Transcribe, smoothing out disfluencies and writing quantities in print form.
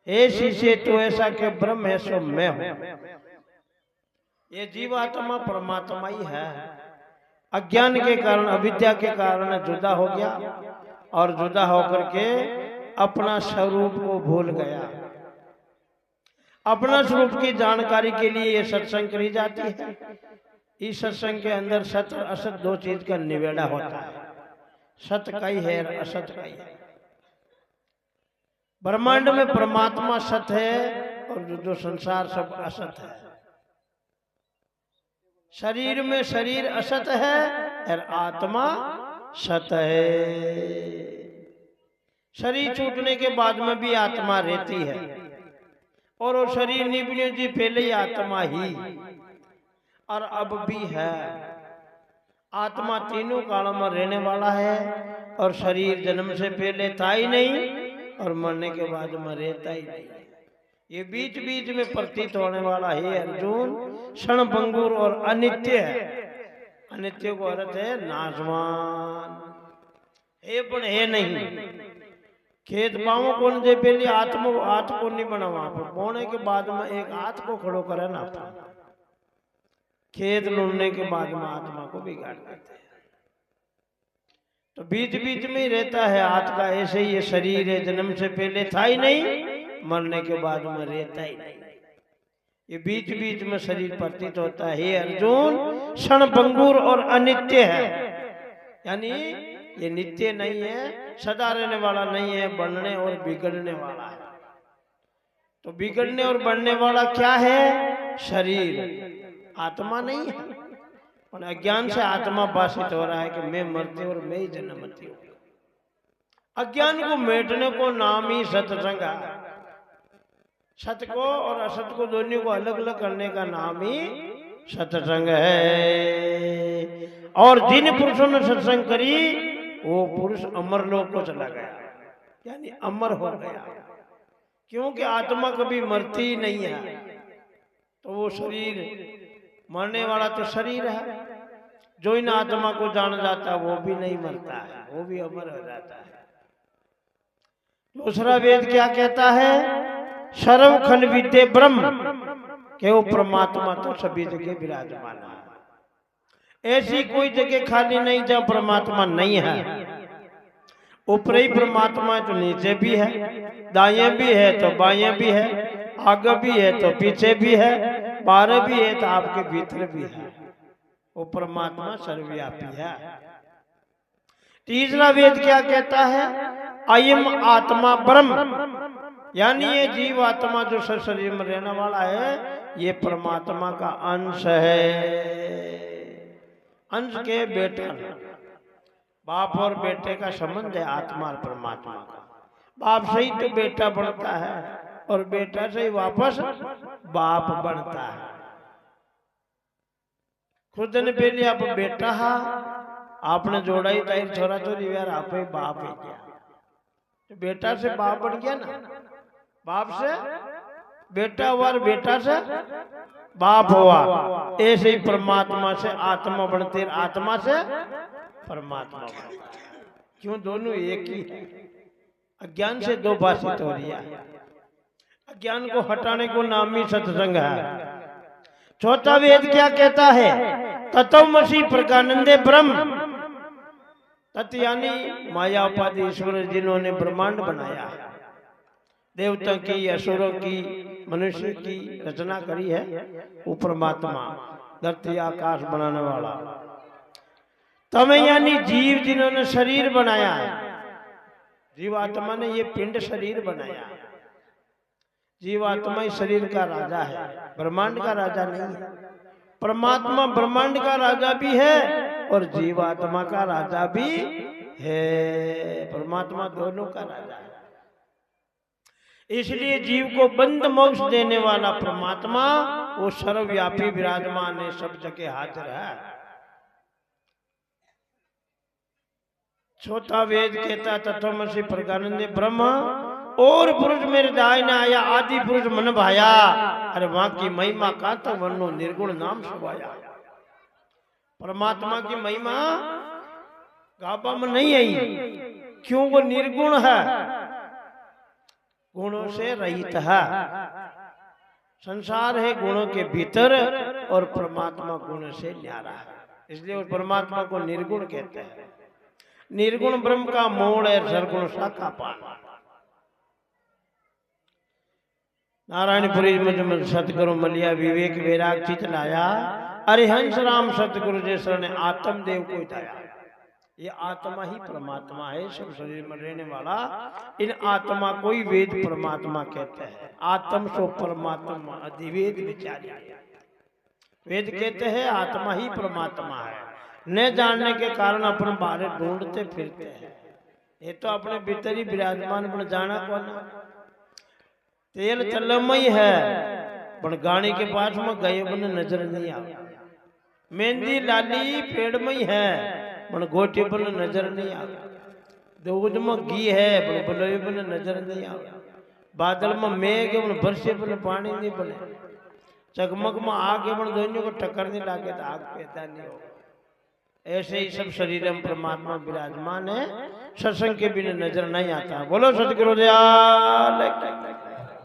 हे शीशे तो ऐसा के ब्रह्म है सो मैं हूं। ये जीवात्मा परमात्मा ही है। अज्ञान के कारण, अविद्या के कारण जुदा हो गया और जुदा होकर के अपना स्वरूप को भूल गया। अपना स्वरूप की जानकारी के लिए ये सत्संग करी जाती है। इस सत्संग के अंदर सत्य और असत दो चीज का निवेड़ा होता है। सत्य कई है, असत कई है। ब्रह्मांड में परमात्मा सत्य है और जो संसार सब असत है। शरीर में शरीर असत है और आत्मा सत्य है। शरीर छूटने के बाद में भी आत्मा रहती है और वो शरीर निभने जी पहले ही आत्मा ही और अब भी है। आत्मा तीनों कालों में रहने वाला है और शरीर जन्म से पहले था ही नहीं और मरने के बाद में रहता ही नहीं। ये बीच बीच में प्रतीत होने वाला है अर्जुन, क्षण भंगुर और अनित्य है। अनित्य को अर्थ है नाशवान है, पण है नहीं। खेत पाओ कौन दे पहले आत्मा हाथ को नहीं बनावा, बोने के बाद में एक हाथ को खड़ो करे ना। खेत लूटने के बाद में आत्मा को बिगाड़ देते हैं। तो बीच बीच में ही रहता है हाथ का। ऐसे ही ये शरीर है, जन्म से पहले था ही नहीं, मरने के बाद में रहता ही नहीं। ये बीच बीच में शरीर प्रतीत होता है अर्जुन, क्षण भंगुर और अनित्य है। यानी ये नित्य नहीं है, सदा रहने वाला नहीं है, बढ़ने और बिगड़ने वाला है। तो बिगड़ने और बढ़ने वाला क्या है? शरीर, आत्मा नहीं है। और अज्ञान से आत्मा भाषित हो रहा है कि मैं मरती और मैं ही जन्मती हूँ। अज्ञान को मेटने को नाम ही सत्संग है। सत्य को और असत को दोनों को अलग अलग करने का नाम ही सत्संग है। और जिन पुरुषों ने सत्संग करी वो पुरुष अमर लोक को चला गया, यानी अमर हो गया। क्योंकि आत्मा कभी मरती ही नहीं है। तो वो शरीर, मरने वाला तो शरीर है। जो इन आत्मा को जान जाता वो भी नहीं मरता है, वो भी अमर हो जाता है। दूसरा वेद क्या कहता है? सर्व खल विद्ये ब्रह्म, के वो परमात्मा तो सभी जगह विराजमान है। ऐसी कोई जगह खाली नहीं जहाँ परमात्मा नहीं है। ऊपर ही परमात्मा तो नीचे भी है, दाएं भी है तो बाएं भी है, आगे भी है तो पीछे भी है, बाहर भी है तो आपके भीतर भी है। वो परमात्मा सर्वव्यापी है। तीसरा वेद क्या कहता है? अयम आत्मा ब्रह्म, यानी ये जीव आत्मा जो शरीर में रहने वाला है ये परमात्मा का अंश है। अंश के बेटा, बाप और बेटे का संबंध है आत्मा और परमात्मा का। बाप से ही तो बेटा बनता है और बेटा से ही वापस बाप बनता है। कुछ दिन पहले आप बेटा हा, आपने जोड़ा ही था छोरा छोरी, यार आप ही बाप है क्या? तो बेटा से बाप बन गया ना। बाप से बेटा हुआ और बेटा से बाप हुआ। ऐसे ही परमात्मा से आत्मा बनते, आत्मा से परमात्मा बनते। क्यों? दोनों एक ही है। अज्ञान से दो भाषित हो रही है। अज्ञान को हटाने को नाम ही सत्संग है। चौथा वेद क्या कहता है? तत्वमसि प्रज्ञानंदे ब्रह्म। तत् यानी माया उपाधि ईश्वर जिन्होंने ब्रह्मांड बनाया है, देवता की, असुरों की, मनुष्य की रचना करी है, वो परमात्मा धरती आकाश बनाने वाला। तमें यानी जीव जिन्होंने शरीर बनाया है, जीवात्मा ने ये पिंड शरीर बनाया। जीवात्मा इस शरीर का राजा है, ब्रह्मांड का राजा नहीं है। परमात्मा ब्रह्मांड का राजा भी है और जीवात्मा का राजा भी है। परमात्मा दोनों का राजा है। इसलिए जीव को बंद मोक्ष देने वाला परमात्मा वो सर्वव्यापी विराजमान है, सब जगह हाजिर है। चौथा वेद कहता तत्वमसि प्रज्ञानंदे ब्रह्म, और पुरुष मेरे दाहिने आया, आदि पुरुष मन भाया। अरे वहां की महिमा का तो वर्णो निर्गुण नाम सुभाया। परमात्मा की महिमा गाबा में नहीं आई, क्यों? वो निर्गुण है। गुणों से रहित है। संसार है गुणों के भीतर और परमात्मा गुण से न्यारा है, इसलिए उस परमात्मा को निर्गुण कहते हैं। निर्गुण ब्रह्म का मूल है, सरगुण शाखा पान। नारायणपुरी में सतगुरु मलिया विवेक वैराग चित लाया, अरिहंस राम सतगुरु जैसा ने आत्मदेव को दाया। ये आत्मा ही परमात्मा है, सब शरीर में रहने वाला। इन आत्मा को ही वेद परमात्मा कहते हैं। आत्म सो परमात्मा अधिवेद विचारिया। वेद कहते हैं आत्मा ही परमात्मा है। न जानने के कारण अपन बाहर ढूंढते फिरते हैं। ये तो अपने भीतर ही विराजमान बन जाना कौन। तेल चलमई है पर गाड़ी के पास में गए बन नजर नहीं आ। मेहंदी लाली पेड़ में है पर गोटी बन नजर नहीं आ। दूध में घी है पर बलोई बन नजर नहीं आ। बादल में मेघ बन बरसे बन पानी नहीं बने। चकमक में आग बन दोनों को टक्कर नहीं लागे तो आग पैदा नहीं हो। ऐसे ही सब शरीर में परमात्मा विराजमान है, सत्संग के बिना नजर नहीं आता। बोलो सतगुरु दयाल।